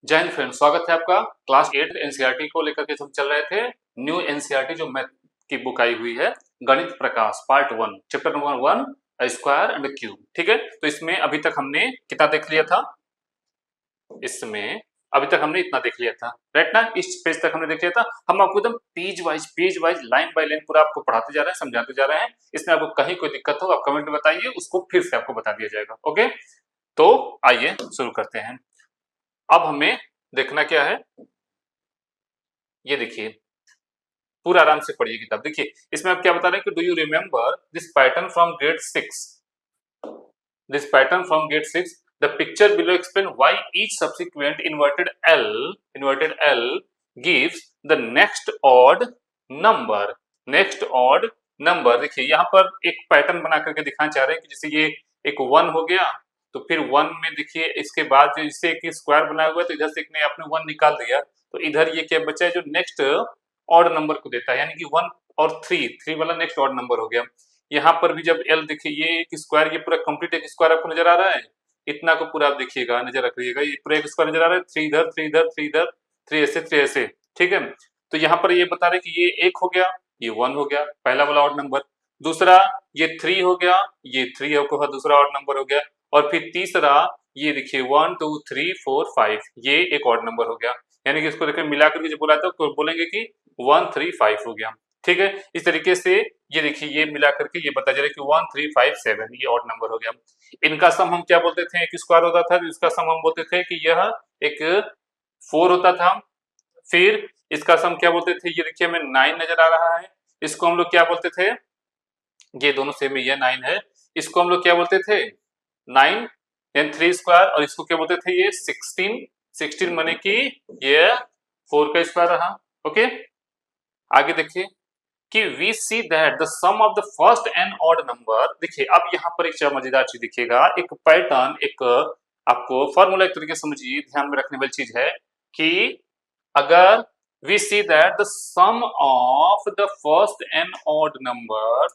जय हिंद फ्रेंड्स, स्वागत है आपका क्लास 8 एनसीईआरटी को लेकर के हम चल रहे थे। न्यू एनसीईआरटी जो मैथ की बुक आई हुई है, Ganita Prakash part 1 chapter number 1 square and cube. ठीक है, तो इसमें अभी तक हमने कितना देख लिया था? इसमें अभी तक हमने इतना देख लिया था, राइट ना? इस पेज तक हमने देख लिया था। हम आपको एकदम page wise line by line पूरा आपको पढ़ाते जा रहे हैं, समझाते जा रहे हैं। इसमें आपको कहीं कोई दिक्कत हो आप कमेंट में बताइए, उसको फिर से आपको बता दिया जाएगा। ओके, तो आइए शुरू करते हैं। अब हमें देखना क्या है, ये देखिए, पूरा आराम से पढ़िए किताब। देखिए इसमें आप क्या बता रहे हैं कि do you remember this pattern from grade 6? This pattern from grade 6, the picture below explain why each subsequent inverted L gives the next odd number. Next odd number, देखिए यहाँ पर एक पैटर्न बना करके दिखाना चाह रहे हैं कि जैसे ये एक 1 हो गया, तो फिर 1 में देखिए इसके बाद जो इससे एक स्क्वायर बनाया हुआ है, तो इधर से एक ने आपने 1 निकाल दिया, तो इधर ये क्या बचा है जो नेक्स्ट ऑड नंबर को देता है, यानी कि 1 और 3 वाला नेक्स्ट ऑड नंबर हो गया। यहाँ पर भी जब एल देखिए, ये एक स्क्वायर, ये पूरा कंप्लीट एक स्क्वायर आपको नजर आ रहा है, इतना को पूरा आप देखिएगा, नजर रखिएगा, ये पूरा एक स्क्वायर नजर आ रहा है, 3 इधर 3 इधर 3 इधर 3 ऐसे 3 ऐसे। ठीक है, तो यहाँ पर ये बता रहे कि ये 1 हो गया, ये 1 हो गया, पहला वाला ऑड नंबर। दूसरा ये 3 हो गया, ये 3 आपको दूसरा ऑड नंबर हो गया। और फिर तीसरा ये देखिए 1 2 3 4 5, ये एक ऑड नंबर हो गया। यानी कि इसको देखिए मिला करके जो बोला था तो बोलेंगे कि 1 3 5 हो गया। ठीक है, इस तरीके से ये देखिए ये मिला करके ये पता चले कि 1 3 5 7 ये ऑड नंबर हो गया। इनका सम हम क्या बोलते थे? एक स्क्वायर होता था, तो इसका सम हम बोलते थे कि यह एक 4 होता था। फिर इसका सम क्या बोलते थे? ये देखिए हमें 9 नजर आ रहा है, इसको हम लोग क्या बोलते थे? ये दोनों सेम ही है, 9 है, इसको हम लोग क्या बोलते थे? 9 देन 3 स्क्वायर, और इसको क्या बोलते थे? ये 16 माने कि ये 4 का स्क्वायर रहा। ओके, आगे देखिए कि we see that the sum of the first n odd number. देखिए अब यहाँ पर एक मजेदार चीज दिखेगा, एक पैटर्न, एक आपको फॉर्मूला एक तरीके से समझिए, ध्यान में रखने वाली चीज है कि अगर we see that the sum of the first n odd number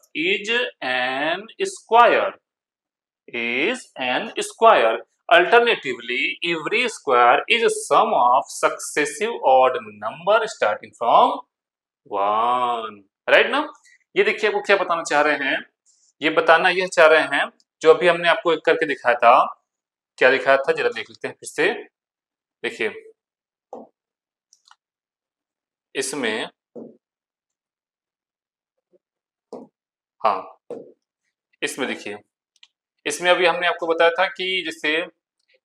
is an square. Alternatively, every square is a sum of successive odd number starting from 1. Right ना? ये देखिए आपको क्या बताना चाह रहे हैं, ये बताना यह चाह रहे हैं जो अभी हमने आपको एक करके दिखाया था। क्या दिखाया था जरा देख लेते हैं फिर से। देखिए इसमें, हाँ इसमें देखिए, इसमें अभी हमने आपको बताया था कि जैसे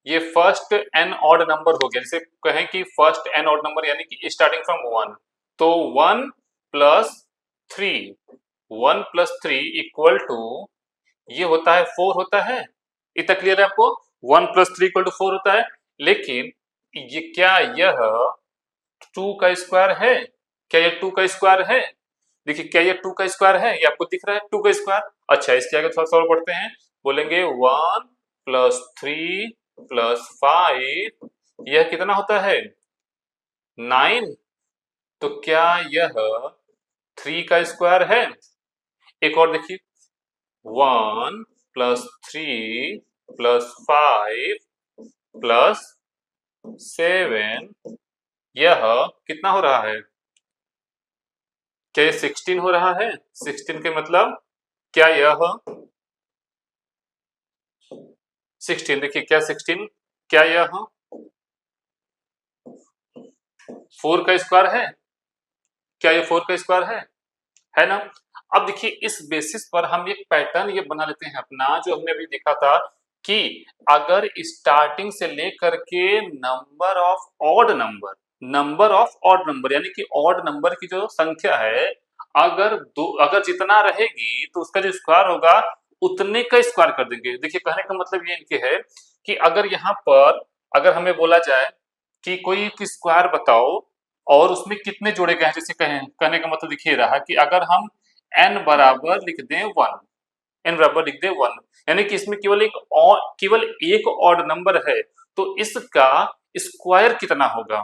ये फर्स्ट एन ऑड नंबर हो गया, जैसे कहें कि फर्स्ट एन ऑड नंबर यानी कि स्टार्टिंग फ्रॉम 1, तो 1 प्लस 3 1 प्लस 3 इक्वल टू ये होता है 4 होता है। इतना क्लियर है आपको? 1 प्लस 3 इक्वल टू 4 होता है। लेकिन ये क्या यह 2 का स्क्वायर है? क्या ये 2 का स्क्वायर है? देखिए क्या ये 2 का स्क्वायर है? ये आपको दिख रहा है 2 का स्क्वायर। अच्छा, इसके आगे थोड़ा सॉल्व करते हैं, बोलेंगे 1 प्लस 3 प्लस 5, यह कितना होता है? 9। तो क्या यह 3 का स्क्वायर है? एक और देखिए, 1 प्लस 3 प्लस 5 प्लस 7, यह कितना हो रहा है? क्या ये 16 हो रहा है? 16 के मतलब क्या यह 16, देखिए क्या 16, क्या यह 4 का स्क्वायर है? क्या ये 4 का स्क्वायर है ना? अब देखिए इस बेसिस पर हम एक पैटर्न ये बना लेते हैं अपना, जो हमने अभी देखा था कि अगर स्टार्टिंग से लेकर के नंबर ऑफ ऑड नंबर यानी कि ऑड नंबर की जो संख्या है, अगर जितना रहेगी तो उसका जो स्क्वायर होगा उतने का स्क्वायर कर देंगे। देखिए कहने का मतलब ये इनके है कि अगर यहाँ पर अगर हमें बोला जाए कि कोई एक स्क्वायर बताओ और उसमें कितने जोड़े गए हैं, जैसे कहने का मतलब दिखिए रहा कि अगर हम n बराबर लिख दें 1, n बराबर लिख दें 1, यानी कि इसमें केवल एक ऑड नंबर है, तो इसका स्क्वायर कितना होगा?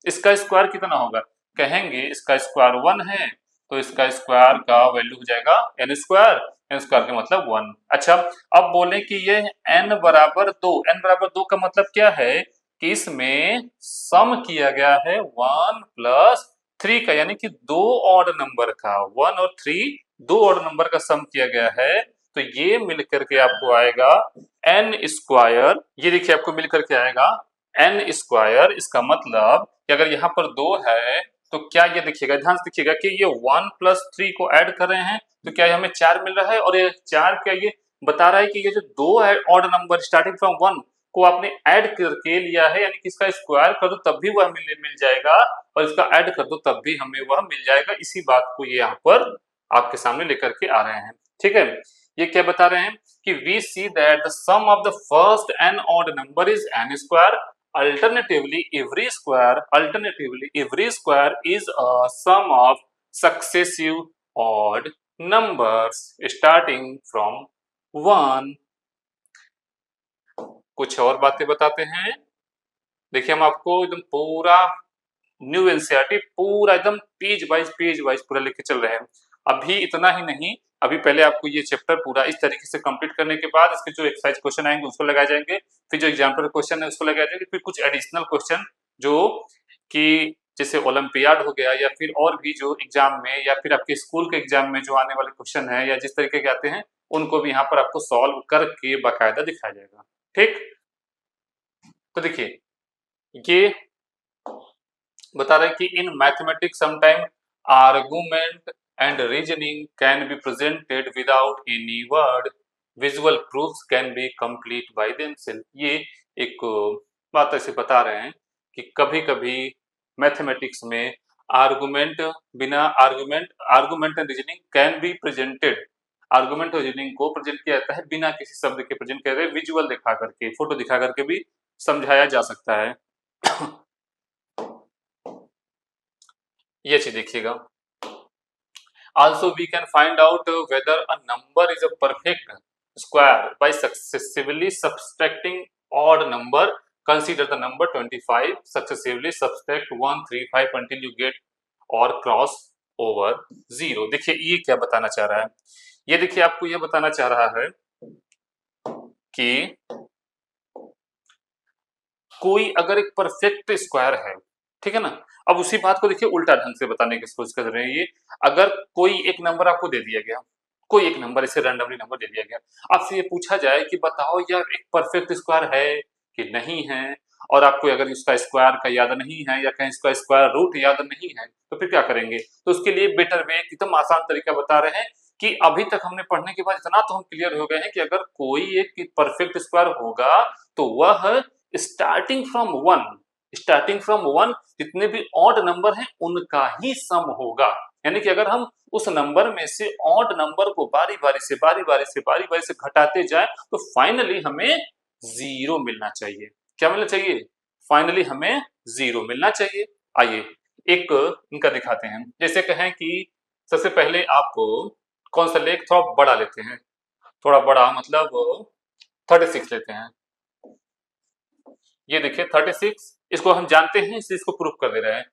इसका स्क्वायर कितना होगा? कहेंगे इसका स्क्वायर 1 है, तो इसका स्क्वायर का वैल्यू हो जाएगा n स्क्वायर, n स्क्वायर का मतलब 1। अच्छा, अब बोले कि ये n बराबर 2, n बराबर 2 का मतलब क्या है कि इसमें सम किया गया है 1 प्लस 3 का, यानी कि दो ऑड नंबर का, 1 और 3 दो ऑड नंबर का सम किया गया है। तो ये मिलकर के आपको आएगा n स्क्वायर। ये देखिए आपको मिलकर के आएगा n स्क्वायर। इसका मतलब कि अगर यहाँ पर 2 है तो क्या ये देखिएगा, ध्यान से देखिएगा कि ये 1 प्लस 3 को ऐड कर रहे हैं तो क्या ये हमें 4 मिल रहा है, और ये 4 क्या ये बता रहा है कि ये जो दो है ऑड नंबर स्टार्टिंग फ्रॉम 1 को आपने ऐड करके लिया है, यानी कि इसका स्क्वायर कर दो तब भी वह मिल जाएगा, और इसका ऐड कर दो तब भी हमें वह मिल जाएगा। इसी बात को ये यहाँ पर आपके सामने लेकर के आ रहे हैं। ठीक है, ये क्या बता रहे हैं कि we see that the sum of the first n odd number is n square. Alternatively, every square is a sum of successive odd numbers starting from 1. कुछ और बातें बताते हैं। देखिए हम आपको एकदम पूरा न्यू एनसीईआरटी पूरा एकदम पेज वाइज पूरा लेके चल रहे हैं। अभी इतना ही नहीं, अभी पहले आपको ये चैप्टर पूरा इस तरीके से कंप्लीट करने के बाद इसके जो एक्सरसाइज क्वेश्चन आएंगे उसको लगाए जाएंगे, फिर जो एग्जाम्पल क्वेश्चन है उसको लगाए जाएंगे, फिर कुछ एडिशनल क्वेश्चन जो कि जैसे ओलंपियाड हो गया या फिर और भी जो एग्जाम में या फिर आपके स्कूल के एग्जाम में जो आने वाले क्वेश्चन है या जिस तरीके के आते हैं उनको भी यहाँ पर आपको सॉल्व करके बाकायदा दिखाया जाएगा। ठीक, तो देखिए ये बता रहे हैं कि in mathematics sometime argument and reasoning can be presented without any word, visual proofs can be complete by themselves. ये एक बात ऐसे बता रहे हैं कि कभी कभी मैथमेटिक्स में argument and reasoning can be presented, argument और रीजनिंग को प्रेजेंट किया जाता है बिना किसी शब्द के प्रेजेंट किया जाए, विजुअल दिखा करके, फोटो दिखा करके भी समझाया जा सकता है। ये चीज देखिएगा। Also we can find out whether a number is a perfect square by successively subtracting odd number. Consider the number 25. Successively subtract 1, 3, 5 until you get or cross over 0. देखिए ये क्या बताना चाह रहा है, ये देखिए आपको ये बताना चाह रहा है कि कोई अगर एक परफेक्ट स्क्वायर है, ठीक है ना, अब उसी बात को देखिए उल्टा ढंग से बताने की कोशिश कर रहे हैं। ये अगर कोई एक नंबर आपको दे दिया गया, कोई एक नंबर ऐसे रैंडमली नंबर दे दिया गया, आपसे ये पूछा जाए कि बताओ यार एक परफेक्ट स्क्वायर है कि नहीं है, और आपको अगर इसका स्क्वायर का याद नहीं है या कहीं इसका स्क्वायर रूट याद नहीं है तो फिर क्या करेंगे। तो उसके लिए बेटर वे एकदम आसान तरीका बता रहे हैं कि अभी तक हमने पढ़ने के बाद इतना तो हम क्लियर हो गए हैं कि अगर कोई एक परफेक्ट स्क्वायर होगा तो वह स्टार्टिंग फ्रॉम वन जितने भी ऑड नंबर हैं उनका ही सम होगा। यानी कि अगर हम उस नंबर में से ऑड नंबर को बारी बारी से घटाते जाए तो फाइनली हमें जीरो मिलना चाहिए। क्या मिलना चाहिए? फाइनली हमें जीरो मिलना चाहिए। आइए एक इनका दिखाते हैं। जैसे कहें कि सबसे पहले आपको कौन सा लेख थोड़ा बड़ा लेते हैं, थोड़ा बड़ा मतलब 36 लेते हैं। ये देखिए 36, इसको हम जानते हैं इसलिए इसको प्रूफ कर दे रहे हैं।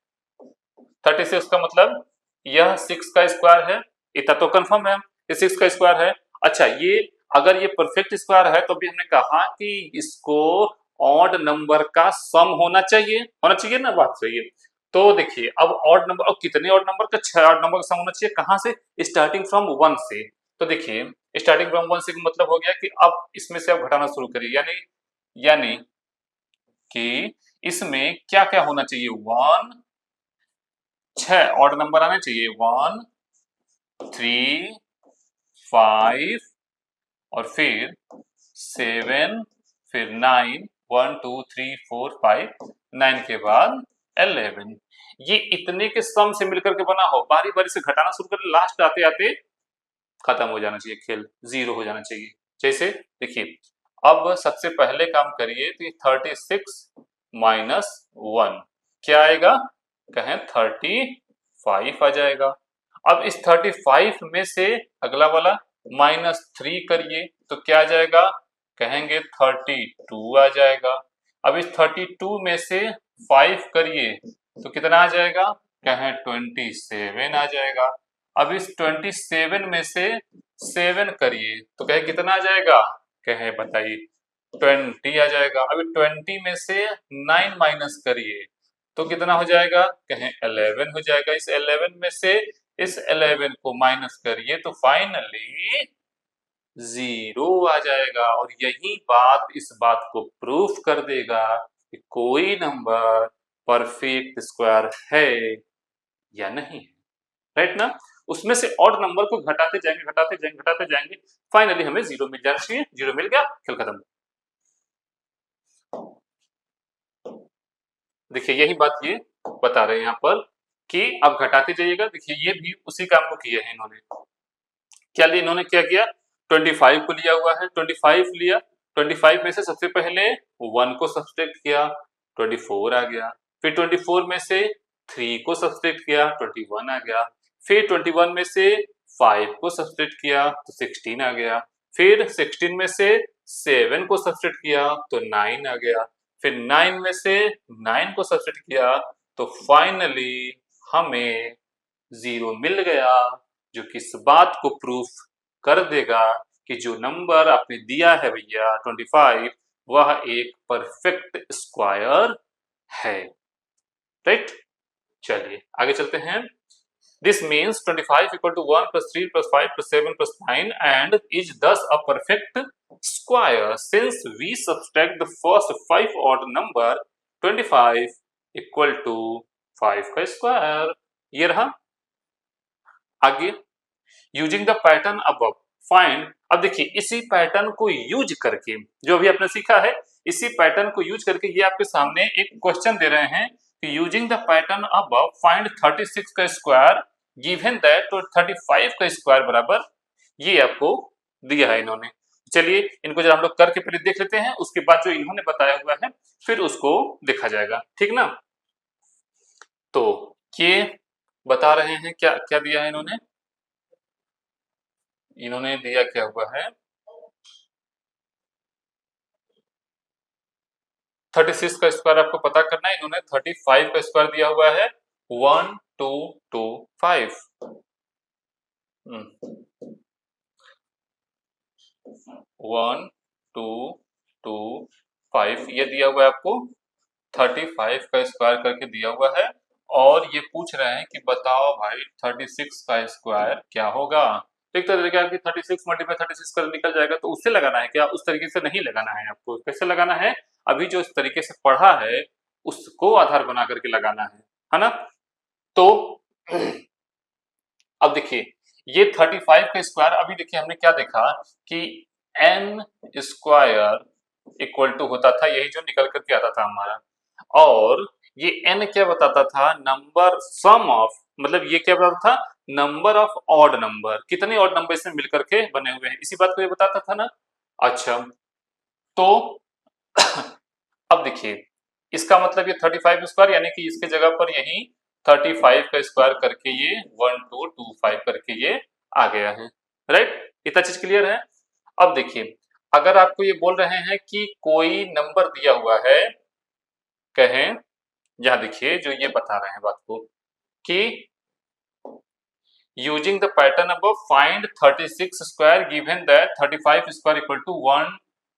36 का मतलब यह 6 का स्क्वायर है, इतना तो कंफर्म है ये 6 का स्क्वायर है। अच्छा ये अगर ये परफेक्ट स्क्वायर है तो भी हमने कहा कि इसको ऑड नंबर का सम होना चाहिए ना, बात सही है। तो देखिए अब ऑड नंबर, और कितने ऑड नंबर का? 6 ऑड नंबर का सम होना चाहिए। कहां से? स्टार्टिंग फ्रॉम 1 से। तो देखिए स्टार्टिंग फ्रॉम 1 से का मतलब हो गया कि अब इसमें से आप घटाना शुरू करिए, यानी कि इसमें क्या क्या होना चाहिए? 1, 6 ऑड नंबर आने चाहिए, 1, 3, 5 और फिर 7, फिर 9, 1, 2, 3, 4, 5, 9 के बाद 11। ये इतने के सम से मिलकर के बना हो, बारी बारी से घटाना शुरू कर, लास्ट आते आते खत्म हो जाना चाहिए, खेल जीरो हो जाना चाहिए। जैसे देखिए अब सबसे पहले काम करिए तो 36 माइनस 1 क्या आएगा? कहें 35 आ जाएगा। अब इस 35 में से अगला वाला -3 करिए तो क्या आ जाएगा? कहेंगे 32 आ जाएगा। अब इस 32 में से 5 करिए तो कितना आ जाएगा? कहें 27 आ जाएगा। अब इस 27 में से 7 करिए तो कहे कितना आ जाएगा? कहे बताइए 20 आ जाएगा। अभी 20 में से 9 माइनस करिए तो कितना हो जाएगा, कहें 11 हो जाएगा। इस 11 में से इस 11 को माइनस करिए तो फाइनली 0 आ जाएगा। और यही बात इस बात को प्रूफ कर देगा कि कोई नंबर परफेक्ट स्क्वायर है या नहीं है, राइट ना। उसमें से ऑड नंबर को घटाते जाएंगे घटाते जाएंगे घटाते जाएंगे, फाइनली हमें 0 मिल जाना चाहिए। 0 मिल गया, खेल खत्म। देखिए यही बात ये बता रहे हैं यहाँ पर कि अब घटाते जाइएगा। देखिए ये भी उसी काम को किया है इन्होंने। क्या लिया इन्होंने, क्या किया, 25 को लिया हुआ है, 25 लिया, 25 में से सबसे पहले 1 को सब्सट्रैक्ट किया, 24 आ गया। फिर 24 में से 3 को सब्सट्रैक्ट किया, 21 आ गया। फिर 21 में से 5 को सब्सट्रैक्ट किया तो 16 आ गया। फिर 16 में से 7 को सब्सट्रैक्ट किया तो 9 आ गया। फिर 9 में से 9 को सब्सट्रैक्ट किया तो फाइनली हमें 0 मिल गया, जो कि इस बात को प्रूफ कर देगा कि जो नंबर आपने दिया है भैया 25, वह एक परफेक्ट स्क्वायर है, राइट। चलिए आगे चलते हैं। This means 25 equal to 1 plus 3 plus 5 plus 7 plus 9 and is thus a perfect square since we subtract the first 5 odd number 25 equal to 5 का स्क्वायर। ये रहा। आगे using the pattern above find. अब देखिए इसी पैटर्न को यूज करके, जो अभी आपने सीखा है, इसी पैटर्न को यूज करके ये आपके सामने एक क्वेश्चन दे रहे हैं कि using the pattern above find 36 का स्क्वायर गिवन दैट तो 35 का स्क्वायर बराबर, ये आपको दिया है इन्होंने। चलिए इनको जरा हम लोग करके पहले देख लेते हैं, उसके बाद जो इन्होंने बताया हुआ है फिर उसको देखा जाएगा, ठीक ना। तो ये बता रहे हैं क्या क्या दिया है इन्होंने। इन्होंने दिया क्या हुआ है, 36 का स्क्वायर आपको पता करना है। इन्होंने 35 का स्क्वायर दिया हुआ है 1 2 2 5। 1 2 2 5 ये दिया हुआ है आपको, 35 का स्क्वायर करके दिया हुआ है। और ये पूछ रहे हैं कि बताओ भाई 36 का स्क्वायर क्या होगा। तो एक तरीका है कि 36 मल्टीप्लाई 36 कर निकल जाएगा, तो उससे लगाना है क्या, उस तरीके से नहीं लगाना है आपको। कैसे लगाना है, अभी जो इस तरीके से पढ़ा है उसको आधार बना करके लगाना है ना। तो अब देखिए ये 35 का स्क्वायर, अभी देखिए हमने क्या देखा कि एन स्क्वायर इक्वल टू होता था, यही जो निकल करके आता था हमारा। और ये n क्या बताता था, नंबर सम ऑफ, मतलब ये क्या बताता था, नंबर ऑफ ऑड नंबर, कितने ऑड नंबर इसमें मिलकर के बने हुए हैं, इसी बात को ये बताता था ना। अच्छा तो अब देखिए इसका मतलब ये 35 स्क्वायर, यानी कि इसके जगह पर यही 35 का स्क्वायर करके ये 1225 करके ये आ गया है, राइट। इतना चीज क्लियर है। अब देखिए अगर आपको ये बोल रहे हैं कि कोई नंबर दिया हुआ है, कहें यहां देखिए जो ये बता रहे हैं बात को कि using the pattern above find 36 square given that 35 square equal to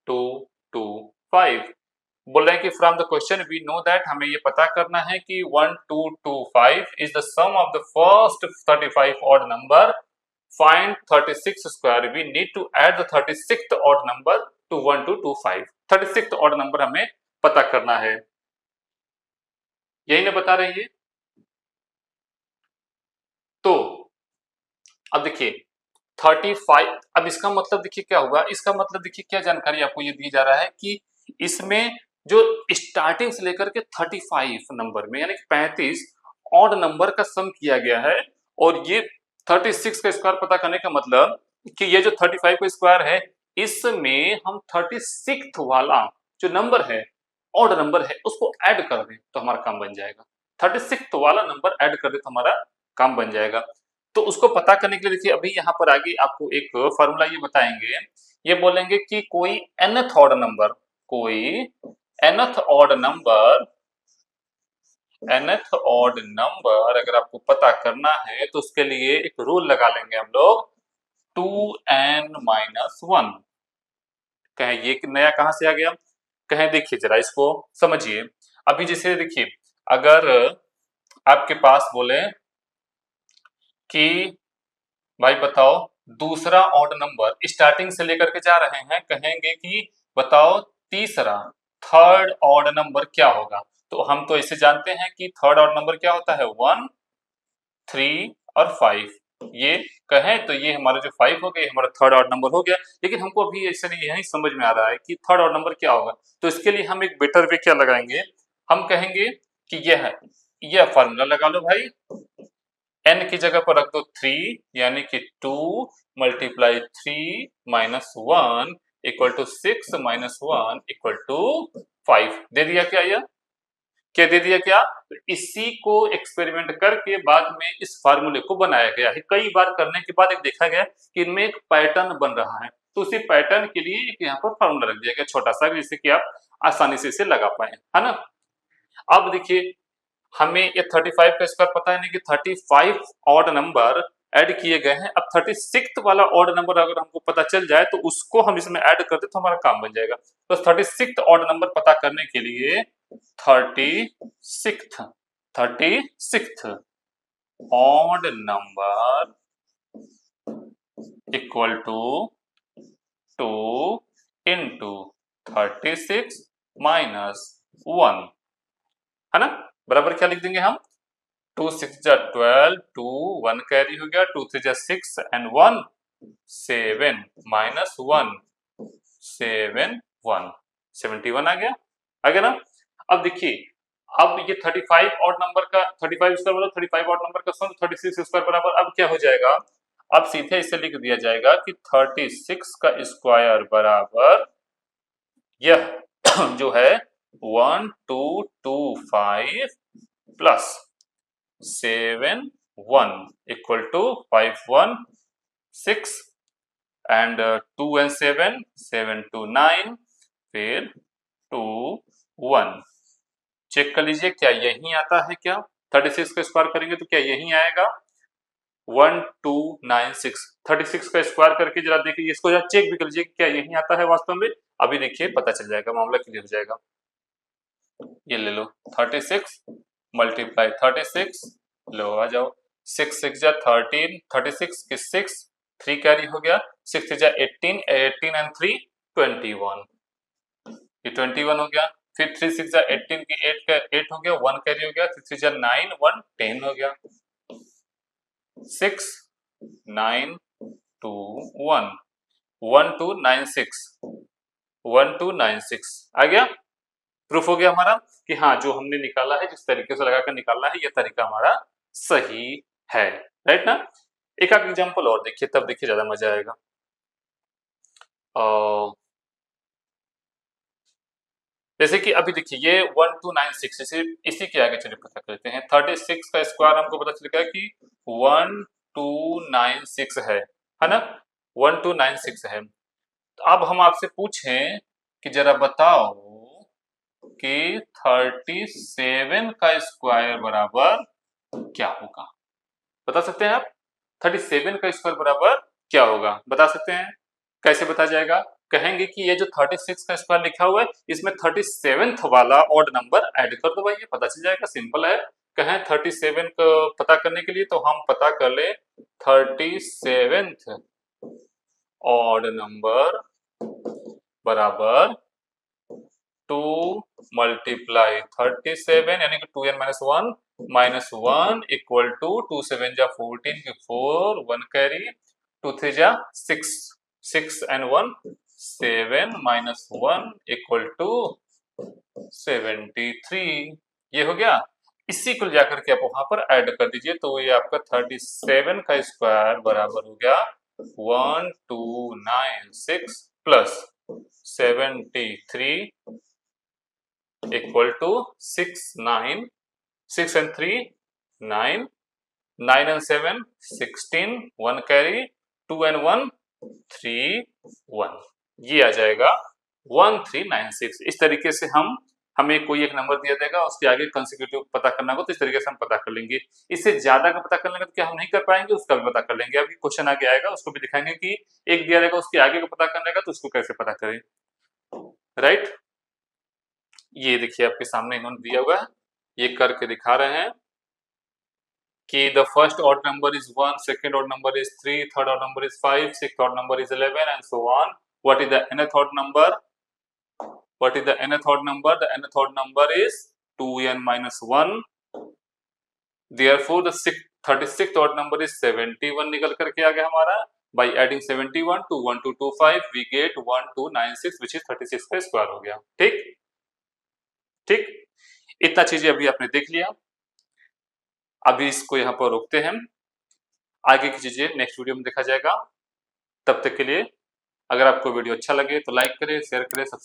1225। बोल रहे हैं कि from the question we know that, हमें ये पता करना है कि 1225 is the sum of the first 35 odd number. Find 36 square, we need to add the 36th odd number to 1225। 36th odd number हमें पता करना है, यही ना बता रही है। तो अब देखिए 35, अब इसका मतलब देखिए क्या होगा, इसका मतलब देखिए क्या जानकारी आपको ये दी जा रहा है कि इसमें जो स्टार्टिंग से लेकर के 35 नंबर में, यानी कि 35 ऑड नंबर का सम किया गया है। और ये 36 का स्क्वायर पता करने का मतलब कि ये जो 35 का स्क्वायर है, इसमें हम 36th वाला जो नंबर है, ऑड नंबर है, उसको ऐड कर दें तो हमारा काम बन जाएगा। 36th वाला नंबर ऐड कर दे तो हमारा काम बन जाएगा। तो उसको पता करने के लिए देखिए अभी यहाँ पर आगे आपको एक फॉर्मूला ये बताएंगे। ये बोलेंगे कि कोई nth ऑड नंबर, कोई nth odd number, nth odd number अगर आपको पता करना है तो उसके लिए एक रूल लगा लेंगे हम लोग, 2n-1। कहें ये नया कहाँ से आ गया, कहें देखिए जरा इसको समझिए। अभी जैसे देखिए अगर आपके पास बोले कि भाई बताओ दूसरा ऑड नंबर स्टार्टिंग से लेकर के जा रहे हैं, कहेंगे कि बताओ तीसरा थर्ड ऑड नंबर क्या होगा। तो हम तो इसे जानते हैं कि थर्ड ऑड नंबर क्या होता है, 1, 3 और 5। ये कहें तो ये हमारा जो 5 हो गया, ये हमारा थर्ड ऑड नंबर हो गया। लेकिन हमको अभी ऐसे नहीं यही समझ में आ रहा है कि थर्ड ऑड नंबर क्या होगा। तो इसके लिए हम एक बेटर वे क्या लगाएंगे, हम कहेंगे कि यह फॉर्मूला लगा लो भाई, n की जगह पर रख दो 3, यानी कि 2 multiply 3 minus 1 equal to 6 minus 1 equal to 5। दे दिया क्या यह, क्या दे दिया क्या। तो इसी को एक्सपेरिमेंट करके बाद में इस फार्मूले को बनाया गया है। कई बार करने के बाद एक देखा गया कि इनमें एक पैटर्न बन रहा है, तो उसी पैटर्न के लिए एक यहाँ पर फार्मूला रख दिया गया छोटा सा, जिससे कि आप आसानी से इसे लगा पाए, है ना। अब देखिए हमें ये 35 का स्क्वायर पता है नहीं कि 35 ऑड नंबर ऐड किए गए हैं। अब 36 वाला ऑड नंबर अगर हमको पता चल जाए तो उसको हम इसमें ऐड कर दे तो हमारा काम बन जाएगा। तो 36 ऑड नंबर पता करने के लिए 36 odd number equal to 2 into 36 minus 1, है ना। बराबर क्या लिख देंगे हम, 2 6 जा 12, 2 1 कैरी हो गया, 2 3 जा 6 एंड 1 7 माइनस 1 7 1 71 आ गया ना। अब देखिए अब ये 35 ऑड नंबर का 35 स्क्वायर मतलब 35 ऑड नंबर का सम 36 स्क्वायर बराबर अब क्या हो जाएगा, अब सीधे इसे लिख दिया जाएगा कि 36 का स्क्वायर बराबर यह जो है 1 2 2 5 plus 7 1 equal to 5 1 6 and 2 and 7 7 2 9 फिर 2 1। चेक कर लीजिए क्या यही आता है क्या, 36 का स्क्वायर करेंगे तो क्या यही आएगा 1296। 36 का स्क्वायर करके जरा देखिए इसको जरा चेक भी कर लीजिए क्या यही आता है वास्तव में। अभी देखिए पता चल जाएगा, मामला क्लियर हो जाएगा। ये ले लो 36 मल्टीप्लाई 36, लो आ जाओ 6 6 जा 13, 36 की 6 3 कैरी हो गया, 6 जा 18 18 एंड 3 21, ये 21 हो गया। फिर 3 6 जा 18 की 8 का 8 हो गया, 1 कैरी हो गया, 3 3 जा 9 1 10 हो गया, 6 9 2 1 1296 1296 आ गया। प्रूफ हो गया हमारा कि हाँ जो हमने निकाला है, जिस तरीके से लगाकर निकालना है, ये तरीका हमारा सही है, राइट ना। एक आध एग्जांपल और देखिए, तब देखिए ज्यादा मजा आएगा। जैसे कि अभी देखिए ये 1296, जैसे इसी के आगे चलिए पता करते हैं। 36 का स्क्वायर हमको पता चल गया कि 1296 है ना, 1296 है। तो अब हम आपसे पूछें कि जरा बताओ कि 37 का स्क्वायर बराबर क्या होगा, बता सकते हैं आप 37 का स्क्वायर बराबर क्या होगा, बता सकते हैं। कैसे बता जाएगा, कहेंगे कि ये जो 36 का स्क्वायर लिखा हुआ है इसमें 37th वाला ऑड नंबर ऐड कर दो भाई, ये पता चल जाएगा, सिंपल है। कहें 37 को पता करने के लिए तो हम पता कर ले 37th ऑड नंबर बराबर 2 मल्टीप्लाई 37 यानी कि 2n minus 1 minus 1 equal to 2 7 जा 14 की 4 1 कैरी, 2 3 जा 6 6 एंड 1 7 माइनस 1 इक्वल टू 73, ये हो गया। इसी को जाकर के आप वहां पर ऐड कर दीजिए तो ये आपका 37 का स्क्वायर बराबर हो गया 1296 plus 73 equal to 6 9 6 and 3 9 9 and 7 16 1 carry 2 and 1 3 1, ये आ जाएगा 1396। इस तरीके से हमें कोई एक नंबर दिया देगा, उसके आगे कंसेक्यूटिव पता करना हो तो इस तरीके से हम पता कर लेंगे। इससे ज्यादा का पता करने का तो क्या हम नहीं कर पाएंगे, उसका भी पता कर लेंगे। अभी क्वेश्चन आगे आएगा उसको भी दिखाएंगे कि एक दिया रहेगा उसके आगे का पता करने का तो उसको कैसे पता करें। राइट। ये देखिए आपके सामने इन्होंने दिया हुआ है, ये करके दिखा रहे हैं कि the first odd number is 1, second odd number is 3, third odd number is 5, sixth odd number is 11 and so on. What is the nth odd number? What is the nth odd number? The nth odd number is 2n minus 1. Therefore, the 36th odd number is 71 निकल करके आ गया हमारा। By adding 71 to 1225, we get 1296, which is 36 का square हो गया। ठीक ठीक, इतना चीजें अभी आपने देख लिया। अभी इसको यहाँ पर रोकते हैं, आगे की चीजें नेक्स्ट वीडियो में देखा जाएगा। तब तक के लिए अगर आपको वीडियो अच्छा लगे तो लाइक करें, शेयर करें, सब्सक्राइब